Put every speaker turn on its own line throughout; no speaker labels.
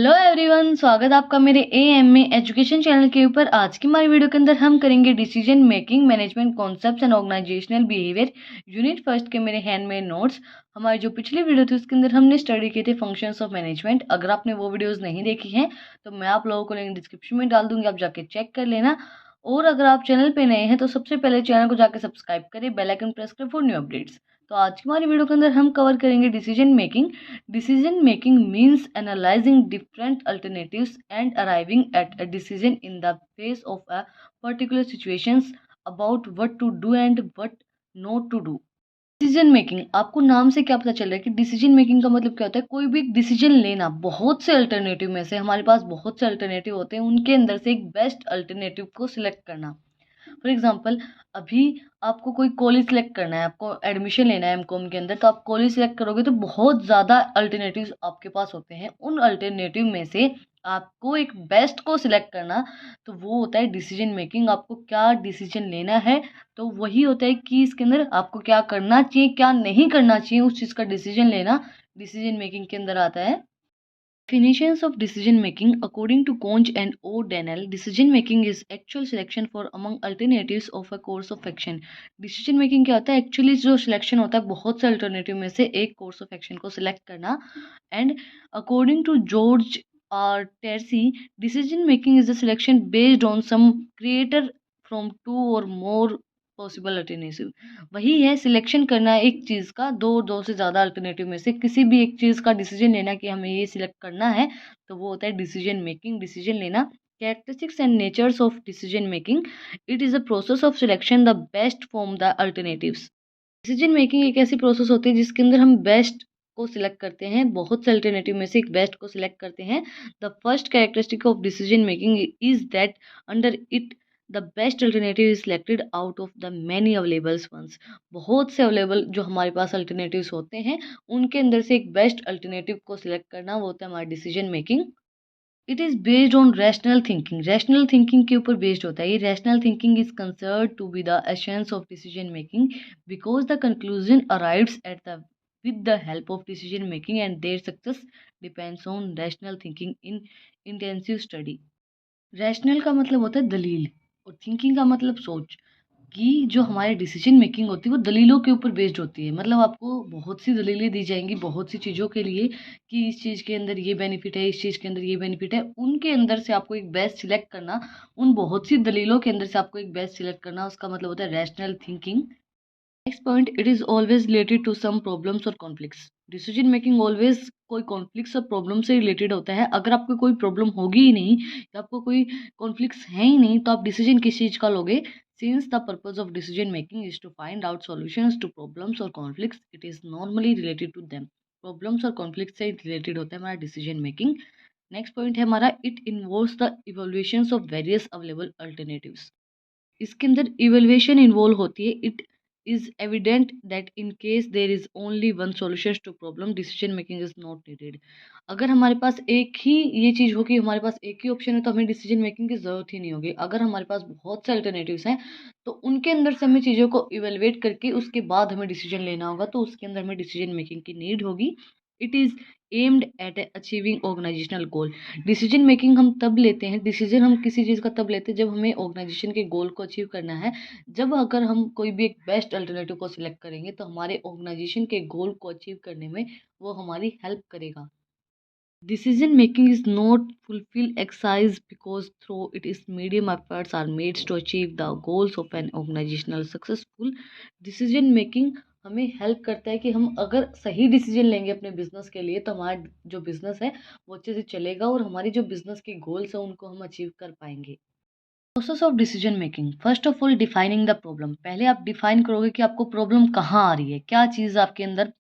Hello everyone, स्वागत है आपका मेरे एएमए एजुकेशन चैनल के ऊपर। आज की हमारी वीडियो के अंदर हम करेंगे decision making management concepts and organisational behaviour unit first के मेरे हैंडमेड नोट्स। हमारी जो पिछली वीडियो थी उसके अंदर हमने स्टडी किए थे फंक्शंस ऑफ मैनेजमेंट। अगर आपने वो वीडियोस नहीं देखी हैं तो मैं आप लोगों को लिंक डिस्क्रिप्शन में डाल दूंगी, आप जाके चेक कर लेना। और अगर आप चैनल पे नए हैं तो सबसे पहले चैनल को जाके सब्सक्राइब करें, बेल आइकन प्रेस करें फॉर न्यू अपडेट्स। तो आज की हमारी वीडियो के अंदर हम कवर करेंगे decision making. Decision making means analyzing different alternatives and arriving at a decision in the face of a particular situations about what to do and what not to do. Decision making, आपको नाम से क्या पता चल रहा है कि decision making का मतलब क्या होता है? कोई भी एक डिसीजन लेना। बहुत से अल्टरनेटिव में से हमारे पास बहुत से अल्टरनेटिव होते हैं, उनके अंदर से एक बेस्ट अल्टरनेटिव को सिलेक्ट करना। फॉर एग्जाम्पल, अभी आपको कोई कॉलेज सेलेक्ट करना है, आपको एडमिशन लेना है एमकॉम के अंदर, तो आप कॉलेज सेलेक्ट करोगे तो बहुत ज़्यादा अल्टरनेटिव्स आपके पास होते हैं। उन अल्टरनेटिव में से आपको एक बेस्ट को सिलेक्ट करना, तो वो होता है डिसीजन मेकिंग। आपको क्या डिसीजन लेना है, तो वही होता है कि इसके अंदर आपको क्या करना चाहिए क्या नहीं करना चाहिए, उस चीज़ का डिसीजन लेना डिसीजन मेकिंग के अंदर आता है। Definitions of decision making according to Conch and O'Donnell, decision making is actual selection for among alternatives of a course of action. Decision making क्या होता है? एक्चुअली जो सिलेक्शन होता है बहुत से अल्टरनेटिव में से एक कोर्स ऑफ एक्शन को सिलेक्ट करना। And according to George R Terry, decision making is a selection based on some creator from two or more possible alternative. वही है सिलेक्शन करना एक चीज़ का, दो से ज़्यादा अल्टरनेटिव में से किसी भी एक चीज़ का डिसीजन लेना कि हमें ये सिलेक्ट करना है, तो वो होता है डिसीजन मेकिंग, डिसीजन लेना। Characteristics and natures of decision making, it is a process of selection the best from the alternatives. Decision making एक ऐसी प्रोसेस होती है जिसके अंदर हम बेस्ट को सिलेक्ट करते हैं, बहुत से अल्टरनेटिव में से एक बेस्ट को सिलेक्ट करते हैं। The first characteristic of decision making is that under it the best alternative is selected out of the many availables ones. बहुत से अवेलेबल जो हमारे पास अल्टरनेटिव्स होते हैं उनके अंदर से एक बेस्ट अल्टरनेटिव को सिलेक्ट करना, वो होता है हमारा decision making. It is based on rational thinking, rational thinking के ऊपर बेस्ड होता है ये। Rational thinking is considered to be the essence of decision making because the conclusion arrives at the with the help of decision making and their success depends on rational thinking in intensive study। Rational का मतलब होता है दलील और thinking का मतलब सोच। कि जो हमारी डिसीजन मेकिंग होती है वो दलीलों के ऊपर बेस्ड होती है। मतलब आपको बहुत सी दलीलें दी जाएंगी बहुत सी चीज़ों के लिए कि इस चीज़ के अंदर ये बेनिफिट है, इस चीज़ के अंदर ये बेनिफिट है। उनके अंदर से आपको एक बेस्ट सिलेक्ट करना, उन बहुत सी दलीलों के अंदर से आपको एक बेस्ट सिलेक्ट करना, उसका मतलब होता है rational thinking. Next point, it is always related to some problems और कॉन्फ्लिक्ट्स। डिसीजन मेकिंग ऑलवेज कोई कॉन्फ्लिक्ट्स और प्रॉब्लम से रिलेटेड होता है। अगर आपको कोई प्रॉब्लम होगी ही नहीं या आपको कोई कॉन्फ्लिक्ट्स है ही नहीं तो आप डिसीजन किस चीज़ का लोगे? Since the purpose of decision making is to find out solutions to problems और conflicts, it is normally related to them. Problems और कॉन्फ्लिक्ट से रिलेटेड होता है हमारा डिसीजन मेकिंग। नेक्स्ट पॉइंट है हमारा, it involves the evolutions of various available alternatives. इसके अंदर इवैल्यूएशन इन्वॉल्व होती है। It is evident that in case there is only one solution to problem decision making is not needed. अगर हमारे पास एक ही ये चीज़ हो कि हमारे पास एक ही ऑप्शन है तो हमें डिसीजन मेकिंग की ज़रूरत ही नहीं होगी। अगर हमारे पास बहुत से अल्टरनेटिव्स हैं तो उनके अंदर से हमें चीज़ों को इवेलुएट करके उसके बाद हमें डिसीजन लेना होगा, तो उसके अंदर हमें डिसीजन मेकिंग की नीड होगी। It is aimed at achieving organisational goal. Decision making हम तब लेते हैं, डिसीजन हम किसी चीज़ का तब लेते हैं जब हमें ऑर्गेनाइजेशन के गोल को अचीव करना है। जब अगर हम कोई भी एक बेस्ट अल्टरनेटिव को सिलेक्ट करेंगे तो हमारे ऑर्गेनाइजेशन के गोल को अचीव करने में वो हमारी हेल्प करेगा। Decision making is not fulfill exercise because through it is medium efforts are made to achieve the goals of an organizational successful। decision making हमें हेल्प करता है कि हम अगर सही डिसीजन लेंगे अपने बिजनेस के लिए तो हमारा जो बिजनेस है वो अच्छे से चलेगा और हमारी जो बिजनेस के गोल्स है उनको हम अचीव कर पाएंगे। Process of decision making, first of all defining the problem. पहले आप डिफाइन करोगे कि आपको प्रॉब्लम कहाँ आ रही है, क्या चीज़ आपके अंदर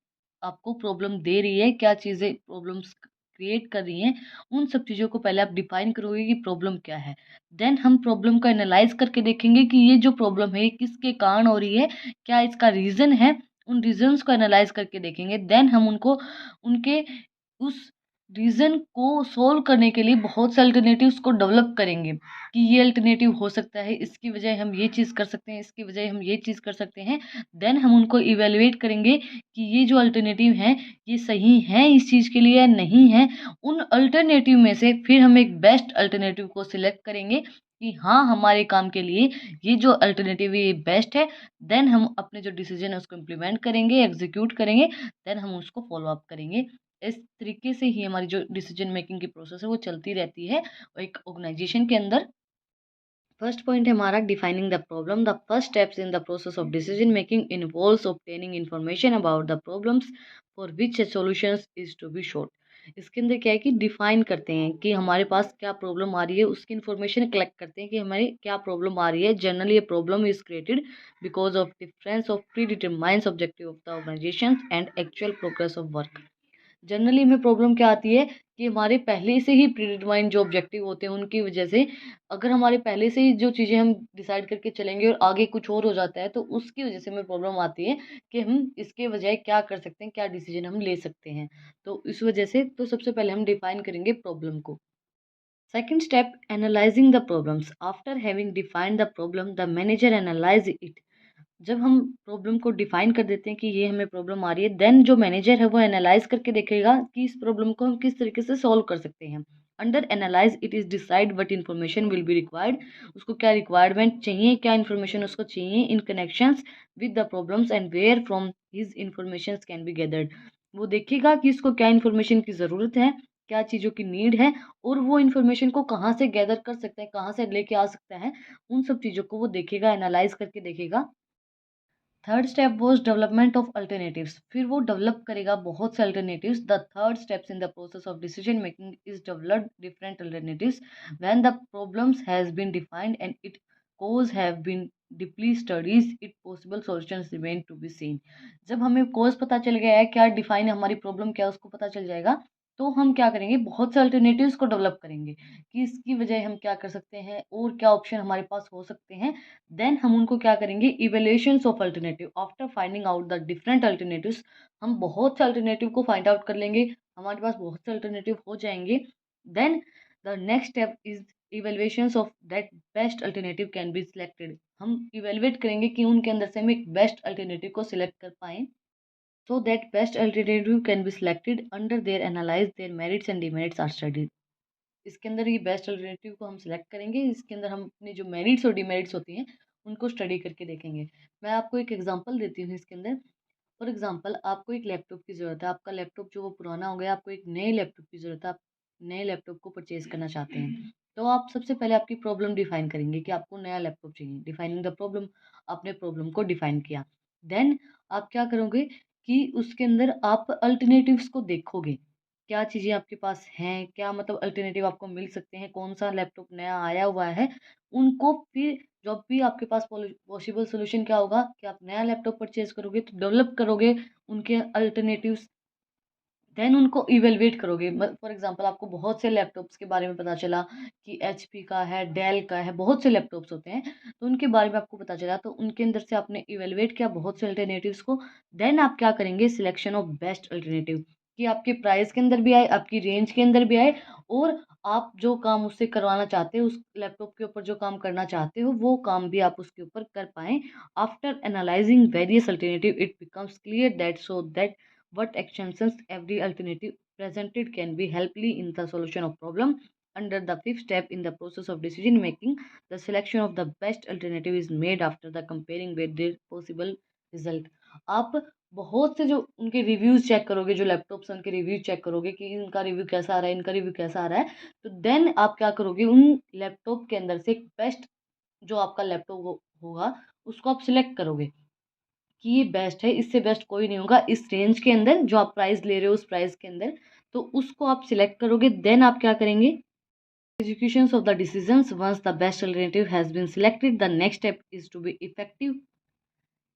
आपको प्रॉब्लम दे रही है, क्या चीज़ें प्रॉब्लम्स क्रिएट कर रही हैं। उन सब चीज़ों को पहले आप डिफाइन करोगे कि प्रॉब्लम क्या है। देन हम प्रॉब्लम को एनालाइज करके देखेंगे कि ये जो प्रॉब्लम है ये किसके कारण हो रही है, क्या इसका रीज़न है। उन रीजंस को एनालाइज करके देखेंगे। देन हम उनको उनके उस रीज़न को सोल्व करने के लिए बहुत से अल्टरनेटिव्स को डेवलप करेंगे कि ये अल्टरनेटिव हो सकता है, इसकी बजाय हम ये चीज़ कर सकते हैं, इसकी बजाय हम ये चीज़ कर सकते हैं। देन हम उनको इवैल्यूएट करेंगे कि ये जो अल्टरनेटिव हैं, ये सही हैं इस चीज़ के लिए या नहीं हैं। उन अल्टरनेटिव में से फिर हम एक बेस्ट अल्टरनेटिव को सिलेक्ट करेंगे कि हाँ, हमारे काम के लिए ये जो अल्टरनेटिव है ये बेस्ट है। देन हम अपने जो डिसीज़न है उसको इम्प्लीमेंट करेंगे, एग्ज़ीक्यूट करेंगे, देन हम उसको फ़ॉलो अप करेंगे। इस तरीके से ही हमारी जो डिसीजन मेकिंग की प्रोसेस है वो चलती रहती है एक ऑर्गेनाइजेशन के अंदर। फर्स्ट पॉइंट है हमारा defining the problem. The first steps in the process of decision making involves obtaining information about the problems for which a solutions is to be short. इसके अंदर क्या है कि डिफाइन करते हैं कि हमारे पास क्या प्रॉब्लम आ रही है, उसकी इन्फॉर्मेशन कलेक्ट करते हैं कि हमारी क्या प्रॉब्लम आ रही है। जनरली ये problem is created because of difference of pre determines objective of the organisation and actual progress of work. Generally में प्रॉब्लम क्या आती है कि हमारे पहले से ही प्रीडिटरमाइंड जो ऑब्जेक्टिव होते हैं उनकी वजह से, अगर हमारे पहले से ही जो चीज़ें हम डिसाइड करके चलेंगे और आगे कुछ और हो जाता है तो उसकी वजह से हमें प्रॉब्लम आती है कि हम इसके बजाय क्या कर सकते हैं, क्या डिसीजन हम ले सकते हैं। तो इस वजह से तो सबसे पहले हम डिफाइन करेंगे प्रॉब्लम को। Second step, analysing the problems. After having defined the problem the manager analyse it. जब हम प्रॉब्लम को डिफाइन कर देते हैं कि ये हमें प्रॉब्लम आ रही है, देन जो मैनेजर है वो एनालाइज करके देखेगा कि इस प्रॉब्लम को हम किस तरीके से सॉल्व कर सकते हैं। Under analyze it is decide what information will be required. उसको क्या रिक्वायरमेंट चाहिए, क्या इन्फॉर्मेशन उसको चाहिए in connections with the problems and where from his information can be gathered. वो देखेगा कि इसको क्या इन्फॉर्मेशन की ज़रूरत है, क्या चीज़ों की नीड है, और वो इन्फॉर्मेशन को कहाँ से गैदर कर सकते हैं, कहाँ से लेके आ सकता है। उन सब चीज़ों को वो देखेगा, एनालाइज करके देखेगा। Third step was development of alternatives. फिर वो डेवलप करेगा बहुत से alternatives. The third steps in the process of decision making is develop different alternatives when the problems has been defined and it cause have been deeply studies it possible solutions remain to be seen. जब हमें कोज पता चल गया है, क्या define है हमारी problem, क्या उसको पता चल जाएगा, तो हम क्या करेंगे, बहुत से अल्टरनेटिव्स को डेवलप करेंगे कि इसकी वजह हम क्या कर सकते हैं और क्या ऑप्शन हमारे पास हो सकते हैं। देन हम उनको क्या करेंगे, evaluations of alternative. After finding out the different alternatives, हम बहुत से अल्टरनेटिव को फाइंड आउट कर लेंगे, हमारे पास बहुत से अल्टरनेटिव हो जाएंगे। Then the next step is evaluations of that best alternative can be selected. हम इवेलुएट करेंगे कि उनके अंदर से हम एक बेस्ट अल्टरनेटिव को सिलेक्ट कर पाएँ, so that best alternative can be selected under their analyze their merits and demerits are studied। इसके अंदर ये बेस्ट अल्टरनेटिव को हम सिलेक्ट करेंगे, इसके अंदर हम अपने जो मेरिट्स और डिमेरिट्स होती हैं उनको स्टडी करके देखेंगे। मैं आपको एक एग्जांपल देती हूँ इसके अंदर। फॉर एग्जांपल, आपको एक लैपटॉप की ज़रूरत है, आपका लैपटॉप जो वो पुराना हो गया, आपको एक नए लैपटॉप की ज़रूरत है, आप नए लैपटॉप को परचेज़ करना चाहते हैं। तो आप सबसे पहले आपकी प्रॉब्लम डिफाइन करेंगे कि आपको नया लैपटॉप चाहिए। डिफाइनिंग द प्रॉब्लम, आपने प्रॉब्लम को डिफाइन किया। देन आप क्या करोगे कि उसके अंदर आप अल्टरनेटिव्स को देखोगे, क्या चीज़ें आपके पास हैं, क्या मतलब अल्टरनेटिव आपको मिल सकते हैं, कौन-सा लैपटॉप नया आया हुआ है, उनको फिर जब भी आपके पास पॉसिबल सॉल्यूशन क्या होगा कि आप नया लैपटॉप परचेज़ करोगे तो डेवलप करोगे उनके अल्टरनेटिव्स। देन उनको इवैल्यूएट करोगे। फॉर एग्जांपल, आपको बहुत से लैपटॉप्स के बारे में पता चला कि एचपी का है, डेल का है, बहुत से लैपटॉप्स होते हैं, तो उनके बारे में आपको पता चला, तो उनके अंदर से आपने इवैल्यूएट किया बहुत से अल्टरनेटिव्स को। देन आप क्या करेंगे, सिलेक्शन ऑफ बेस्ट अल्टरनेटिव, कि आपके प्राइस के अंदर भी आए, आपकी रेंज के अंदर भी आए, और आप जो काम उससे करवाना चाहते हो, उस लैपटॉप के ऊपर जो काम करना चाहते हो वो काम भी आप उसके ऊपर कर पाएँ। After analysing various alternative it becomes clear that so that what actions every alternative presented can be helpfully in the solution of problem. Under the fifth step in the process of decision making, the selection of the best alternative is made after the comparing with their possible result। आप बहुत से जो उनके reviews check करोगे, जो laptops हैं उनके review check करोगे कि इनका रिव्यू कैसा आ रहा है, इनका रिव्यू कैसा आ रहा है। तो देन आप क्या करोगे, उन लैपटॉप के अंदर से एक बेस्ट जो आपका लैपटॉप होगा उसको आप सिलेक्ट करोगे कि ये बेस्ट है, इससे बेस्ट कोई नहीं होगा इस रेंज के अंदर, जो आप प्राइस ले रहे हो उस प्राइस के अंदर। तो उसको आप सिलेक्ट करोगे। देन आप क्या करेंगे, executions of the decisions। once the best alternative has been selected, the next step is to be effective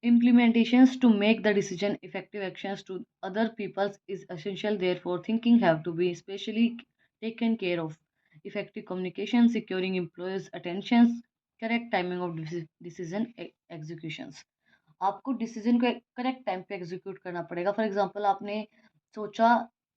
implementations to make the decision effective actions to other people's is essential, therefore thinking have to be especially taken care of। effective communication, securing employees attentions, correct timing of decision executions। आपको decision को correct time पे execute करना पड़ेगा। For example, आपने सोचा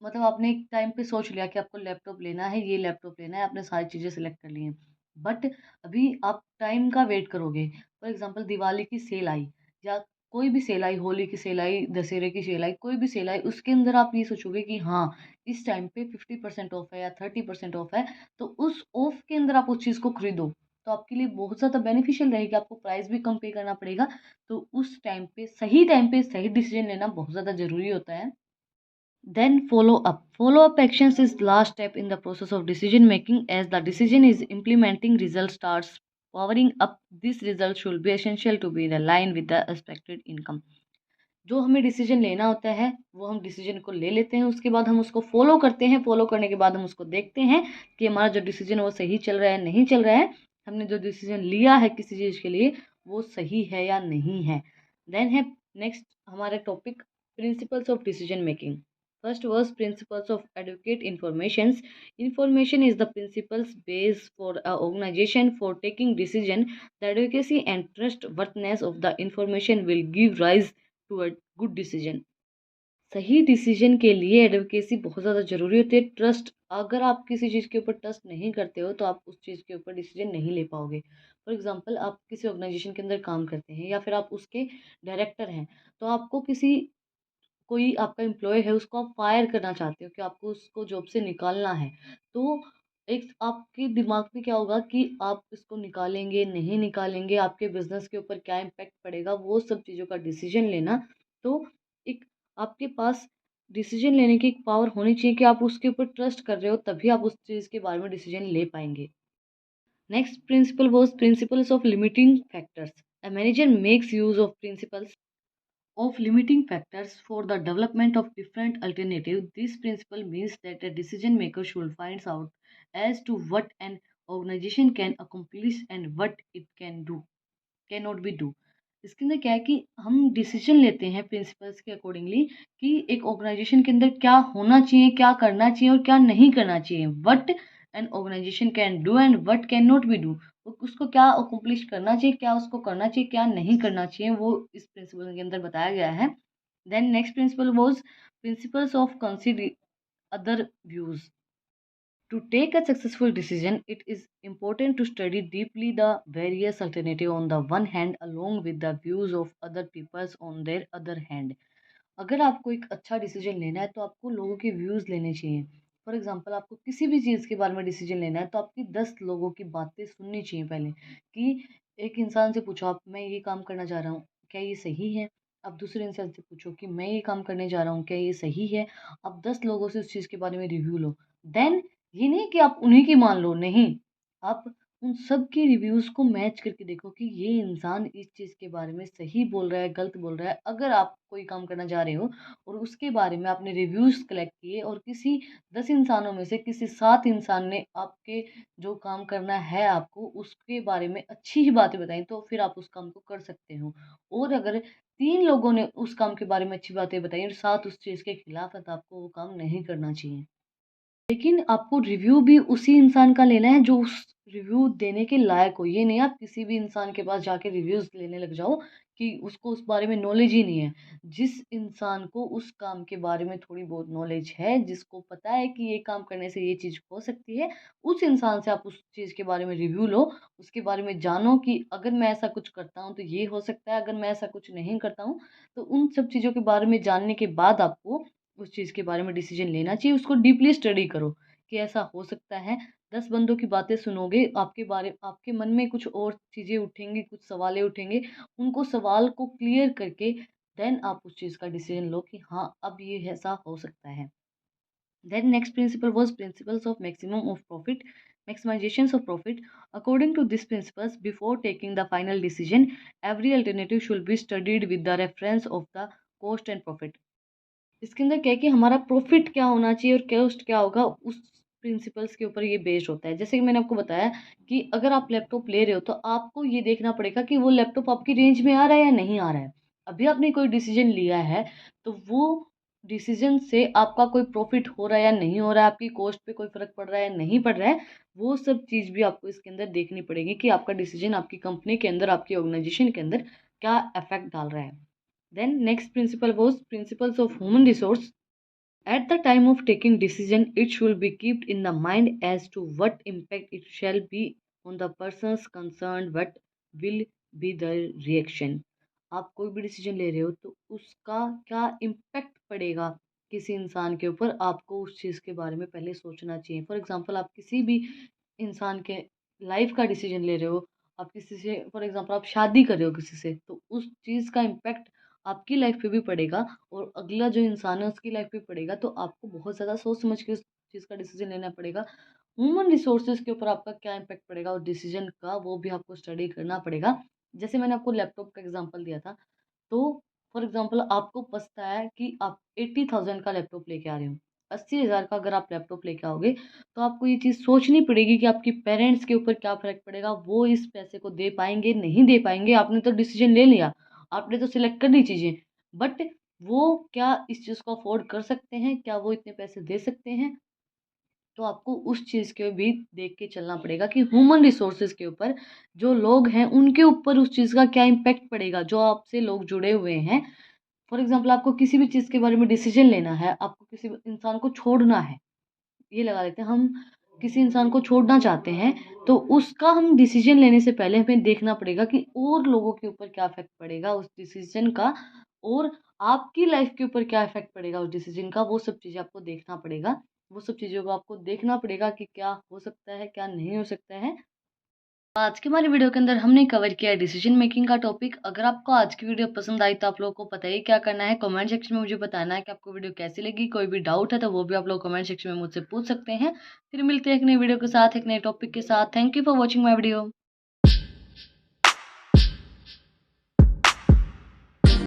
मतलब आपने एक टाइम पे सोच लिया कि आपको लैपटॉप लेना है, ये लैपटॉप लेना है, आपने सारी चीज़ें सेलेक्ट कर ली हैं। बट अभी आप टाइम का वेट करोगे। फॉर एग्ज़ाम्पल दिवाली की सेल आई या कोई भी सेल आई, होली की सेल आई, दशहरे की सेल आई, कोई भी सेल आई, उसके अंदर आप ये सोचोगे कि हाँ, इस टाइम पे 50% ऑफ है या 30% ऑफ है, तो उस ऑफ के अंदर आप उस चीज़ को खरीदो। तो आपके लिए बहुत ज़्यादा बेनिफिशियल रहेगी, आपको प्राइस भी कम पे करना पड़ेगा। तो उस टाइम पे सही डिसीज़न लेना बहुत ज़्यादा ज़रूरी होता है। Then follow up. Follow up actions is last step in the process of decision making as the decision is implementing result starts powering up. This result should be essential to be in line with the expected income. जो हमें decision लेना होता है वो हम decision को ले लेते हैं, उसके बाद हम उसको फॉलो करते हैं, फॉलो करने के बाद हम उसको देखते हैं कि हमारा जो डिसीजन वो सही चल रहा है नहीं चल रहा है, हमने जो डिसीजन लिया है किसी चीज़ के लिए वो सही है या नहीं है। देन है नेक्स्ट हमारा topic principles of decision making. First was principles of advocate informations. Information is the principles base for a organization for taking decision. The advocacy and trustworthiness of the information will give rise to a good decision. सही decision के लिए advocacy बहुत ज़्यादा ज़रूरी होती है। Trust, अगर आप किसी चीज़ के ऊपर ट्रस्ट नहीं करते हो तो आप उस चीज़ के ऊपर डिसीजन नहीं ले पाओगे। फॉर एग्जांपल आप किसी ऑर्गेनाइजेशन के अंदर काम करते हैं या फिर आप उसके डायरेक्टर हैं, तो आपको किसी कोई आपका एम्प्लॉय है उसको आप फायर करना चाहते हो कि आपको उसको जॉब से निकालना है, तो एक आपके दिमाग में क्या होगा कि आप इसको निकालेंगे नहीं निकालेंगे, आपके बिजनेस के ऊपर क्या इम्पैक्ट पड़ेगा, वो सब चीज़ों का डिसीजन लेना। तो एक आपके पास डिसीजन लेने की एक पावर होनी चाहिए कि आप उसके ऊपर ट्रस्ट कर रहे हो, तभी आप उस चीज़ के बारे में डिसीजन ले पाएंगे। Next principle was principles of limiting factors. A manager makes use of principles of limiting factors for the development of different alternatives. This principle means that a decision maker should find out as to what an organization can accomplish and what it can do, cannot be do. इसके अंदर क्या है कि हम decision लेते हैं principles के accordingly कि एक ऑर्गेनाइजेशन के अंदर क्या होना चाहिए, क्या करना चाहिए और क्या नहीं करना चाहिए। What an organisation can do and what can not be do. उसको क्या अकम्प्लिश करना चाहिए, क्या उसको करना चाहिए, क्या नहीं करना चाहिए, वो इस प्रिंसिपल के अंदर बताया गया है। Then next principle was principles of consider other views. To take a successful decision, it is important to study deeply the various alternatives on the one hand, along with the views of other peoples on their other hand. अगर आपको एक अच्छा decision लेना है तो आपको लोगों के व्यूज़ लेने चाहिए। फॉर एग्जांपल आपको किसी भी चीज़ के बारे में डिसीजन लेना है तो आपकी 10 लोगों की बातें सुननी चाहिए पहले, कि एक इंसान से पूछो आप, मैं ये काम करना चाह रहा हूँ, क्या ये सही है? अब दूसरे इंसान से पूछो कि मैं ये काम करने जा रहा हूँ, क्या ये सही है? अब 10 लोगों से उस चीज़ के बारे में रिव्यू लो। देन ये नहीं कि आप उन्हीं की मान लो, नहीं, आप उन सब के रिव्यूज़ को मैच करके देखो कि ये इंसान इस चीज़ के बारे में सही बोल रहा है, गलत बोल रहा है। अगर आप कोई काम करना जा रहे हो और उसके बारे में आपने रिव्यूज़ कलेक्ट किए और किसी 10 इंसानों में से किसी 7 इंसान ने आपके जो काम करना है आपको उसके बारे में अच्छी ही बातें बताई, तो फिर आप उस काम को कर सकते हो। और अगर 3 लोगों ने उस काम के बारे में अच्छी बातें बताई और 7 उस चीज़ के खिलाफ है, तो आपको वो काम नहीं करना चाहिए। लेकिन आपको रिव्यू भी उसी इंसान का लेना है जो उस रिव्यू देने के लायक हो। ये नहीं आप किसी भी इंसान के पास जाके रिव्यूज़ लेने लग जाओ कि उसको उस बारे में नॉलेज ही नहीं है। जिस इंसान को उस काम के बारे में थोड़ी बहुत नॉलेज है, जिसको पता है कि ये काम करने से ये चीज़ हो सकती है, उस इंसान से आप उस चीज़ के बारे में रिव्यू लो। उसके बारे में जानो कि अगर मैं ऐसा कुछ करता हूँ तो ये हो सकता है, अगर मैं ऐसा कुछ नहीं करता हूँ तो उन सब चीज़ों के बारे में जानने के बाद आपको उस चीज़ के बारे में डिसीजन लेना चाहिए। उसको डीपली स्टडी करो कि ऐसा हो सकता है। 10 बंदों की बातें सुनोगे, आपके मन में कुछ और चीज़ें उठेंगी, कुछ सवालें उठेंगे। उनको सवाल को क्लियर करके देन आप उस चीज़ का डिसीजन लो कि हाँ, अब ये ऐसा हो सकता है। Then next principle was principles of maximum of profit, maximizations of profit. According to these principles, before taking the final decision, every alternative should be studied with the reference of the cost and profit. इसके अंदर क्या है कि हमारा profit क्या होना चाहिए और कॉस्ट क्या होगा, उस प्रिंसिपल्स के ऊपर ये बेस्ड होता है। जैसे कि मैंने आपको बताया कि अगर आप लैपटॉप ले रहे हो तो आपको ये देखना पड़ेगा कि वो लैपटॉप आपकी रेंज में आ रहा है या नहीं आ रहा है। अभी आपने कोई डिसीजन लिया है तो वो डिसीजन से आपका कोई प्रॉफिट हो रहा है या नहीं हो रहा है, आपकी कॉस्ट पे कोई फ़र्क पड़ रहा है या नहीं पड़ रहा है, वो सब चीज़ भी आपको इसके अंदर देखनी पड़ेगी कि आपका डिसीजन आपकी कंपनी के अंदर, आपकी ऑर्गेनाइजेशन के अंदर क्या इफ़ेक्ट डाल रहा है। Then next principle was principles of human resource. At the time of taking decision, it should be kept in the mind as to what impact it shall be on the persons concerned, what will be the reaction. आप कोई भी decision ले रहे हो तो उसका क्या impact पड़ेगा किसी इंसान के ऊपर, आपको उस चीज़ के बारे में पहले सोचना चाहिए। फॉर एग्जांपल आप किसी भी इंसान के लाइफ का डिसीजन ले रहे हो, आप किसी से फॉर एग्जांपल आप शादी कर रहे हो किसी से, तो उस चीज़ का इम्पैक्ट आपकी लाइफ पे भी पड़ेगा और अगला जो इंसान है उसकी लाइफ पे पड़ेगा। तो आपको बहुत ज़्यादा सोच समझ के उस चीज़ का डिसीजन लेना पड़ेगा। ह्यूमन रिसोर्सेज के ऊपर आपका क्या इम्पैक्ट पड़ेगा उस डिसीजन का, वो भी आपको स्टडी करना पड़ेगा। जैसे मैंने आपको लैपटॉप का एग्जांपल दिया था, तो फॉर एग्जांपल आपको पता है कि आप 80,000 का लैपटॉप लेके आ रहे हो, 80,000 का अगर आप लैपटॉप लेके आओगे, तो आपको ये चीज़ सोचनी पड़ेगी कि आपके पेरेंट्स के ऊपर क्या फ़र्क पड़ेगा, वो इस पैसे को दे पाएँगे, नहीं दे पाएँगे। आपने तो डिसीजन ले लिया, आपने तो सिलेक्ट कर ली चीज़ें, बट वो क्या इस चीज़ को अफ़ोर्ड कर सकते हैं? क्या वो इतने पैसे दे सकते हैं? तो आपको उस चीज़ के भी देख के चलना पड़ेगा कि ह्यूमन रिसोर्सेज के ऊपर जो लोग हैं उनके ऊपर उस चीज़ का क्या इम्पैक्ट पड़ेगा, जो आपसे लोग जुड़े हुए हैं। फॉर एग्जांपल आपको किसी भी चीज़ के बारे में डिसीजन लेना है, आपको किसी इंसान को छोड़ना है, ये लगा लेते हैं हम किसी इंसान को छोड़ना चाहते हैं, तो उसका हम डिसीजन लेने से पहले हमें देखना पड़ेगा कि और लोगों के ऊपर क्या इफ़ेक्ट पड़ेगा उस डिसीजन का, और आपकी लाइफ के ऊपर क्या इफ़ेक्ट पड़ेगा उस डिसीजन का, वो सब चीज़ें आपको देखना पड़ेगा। वो सब चीज़ों को आपको देखना पड़ेगा कि क्या हो सकता है, क्या नहीं हो सकता है। आज की हमारी वीडियो के अंदर हमने कवर किया डिसीजन मेकिंग का टॉपिक। अगर आपको आज की वीडियो पसंद आई तो आप लोगों को पता ही क्या करना है, कमेंट सेक्शन में मुझे बताना है कि आपको वीडियो कैसी लगी। कोई भी डाउट है तो वो भी आप लोग कमेंट सेक्शन में मुझसे पूछ सकते हैं। फिर मिलते हैं एक नई वीडियो के साथ, एक नए टॉपिक के साथ। Thank you for watching my video.